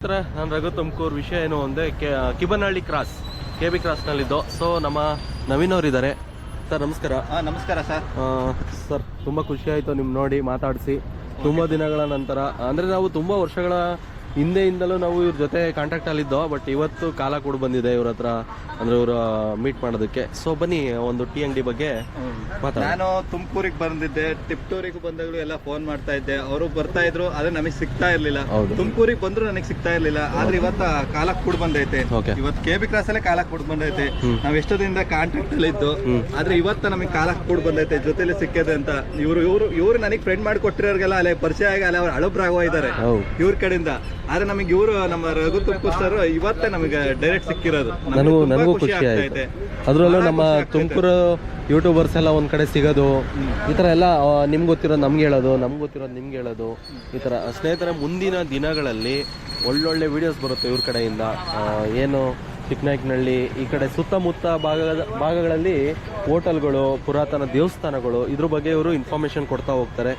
ನಾನು ರಘು ತುಮಕೂರು. ವಿಷಯ ಏನು ಅಂದರೆ ಕಿಬನಹಳ್ಳಿ ಕ್ರಾಸ್ KB ಕ್ರಾಸ್ನಲ್ಲಿದ್ದು. ಸೊ ನಮ್ಮ ನವೀನ್ ಅವರು ಇದ್ದಾರೆ. ಸರ್ ನಮಸ್ಕಾರ. ನಮಸ್ಕಾರ ಸರ್. ಸರ್ ತುಂಬ ಖುಷಿ ಆಯಿತು ನಿಮ್ಮ ನೋಡಿ ಮಾತಾಡಿಸಿ. ತುಂಬ ದಿನಗಳ ನಂತರ, ಅಂದರೆ ನಾವು ತುಂಬ ವರ್ಷಗಳ ಹಿಂದೆಯಿಂದಲೂ ನಾವು ಇವ್ರ ಜೊತೆ ಕಾಂಟ್ಯಾಕ್ಟಲ್ಲಿದ್ದೋ. ಬಟ್ ಇವತ್ತು ಕಾಲ ಕೂಡ ಬಂದಿದೆ ಇವ್ರ ಹತ್ರ, ಅಂದರೆ ಇವರು ಮೀಟ್ ಮಾಡೋದಕ್ಕೆ. ಸೊ ಬನ್ನಿ ಒಂದು ಟೀ ಅಂಗಡಿ ಬಗ್ಗೆ ಮಾತಾಡ. ನಾನು ತುಮಕೂರಿಗೆ ಬಂದಿದ್ದೆ, ಟಿಪ್ಟೂರಿಗೆ ಬಂದಾಗಲೂ ಎಲ್ಲ ಫೋನ್ ಮಾಡ್ತಾ ಇದ್ದೆ. ಅವರು ಬರ್ತಾ ಇದ್ರು, ಆದ್ರೆ ನಮಗೆ ಸಿಗ್ತಾ ಇರ್ಲಿಲ್ಲ. ತುಮಕೂರಿಗೆ ಬಂದ್ರು ನನಗೆ ಸಿಗ್ತಾ ಇರ್ಲಿಲ್ಲ. ಆದ್ರೆ ಇವತ್ತ ಕಾಲಕ್ಕೆ ಕೂಡ ಬಂದೈತೆ. ಇವತ್ತು KB ಕ್ರಾಸ್ ಅಲ್ಲೇ ಕಾಲಕ್ಕೆ ಕೂಡ ಬಂದೈತೆ. ನಾವ್ ಎಷ್ಟೋ ದಿನದಿಂದ ಕಾಂಟ್ಯಾಕ್ಟ್ ಅಲ್ಲಿ ಇದ್ದು, ಆದ್ರೆ ಇವತ್ತ ನಮಗೆ ಕಾಲಕ್ಕೆ ಕೂಡ ಬಂದೈತೆ, ಜೊತೆಲಿ ಸಿಕ್ಕಿದೆ ಅಂತ. ಇವ್ರು ನನಗೆ ಫ್ರೆಂಡ್ ಮಾಡಿ ಕೊಟ್ಟಿರೋರ್ಗೆಲ್ಲ ಅಲ್ಲೇ ಪರಿಚಯ ಆಗಿ ಅಲ್ಲೇ ಅವ್ರು ಹಳಬ್ರಾಗೋ ಇದ್ದಾರೆ ಇವ್ರ ಕಡೆಯಿಂದ. ಆದ್ರೆ ನಮಗೆ ಇವರು ನಮ್ಮ ರಘು ತುಮಕೂರು ಸರ್ ಇವತ್ತೇ ನಮಗೆ ಡೈರೆಕ್ಟ್ ಸಿಕ್ಕಿರೋದು. ನನಗೂ ಖುಷಿ ಆಯ್ತು. ಅದರಲ್ಲೂ ನಮ್ಮ ತುಮಕೂರು ಯೂಟ್ಯೂಬರ್ಸ್ ಎಲ್ಲ ಒಂದ್ ಕಡೆ ಸಿಗೋದು, ಈ ತರ ಎಲ್ಲ ನಿಮ್ಗೆ ಗೊತ್ತಿರೋದು ನಮ್ಗೆ ಹೇಳೋದು, ನಮ್ಗೆ ಗೊತ್ತಿರೋದು ನಿಮ್ಗೆ ಹೇಳೋದು, ಈ ತರ. ಸ್ನೇಹಿತರೆ, ಮುಂದಿನ ದಿನಗಳಲ್ಲಿ ಒಳ್ಳೊಳ್ಳೆ ವಿಡಿಯೋಸ್ ಬರುತ್ತೆ ಇವ್ರ ಕಡೆಯಿಂದ. ಏನು ಚಿಕ್ಕನಾಯಕನಹಳ್ಳಿ ಈ ಕಡೆ ಸುತ್ತಮುತ್ತ ಭಾಗಗಳಲ್ಲಿ ಹೋಟೆಲ್ಗಳು, ಪುರಾತನ ದೇವಸ್ಥಾನಗಳು, ಇದ್ರ ಬಗ್ಗೆ ಇವರು ಇನ್ಫಾರ್ಮೇಶನ್ ಕೊಡ್ತಾ ಹೋಗ್ತಾರೆ.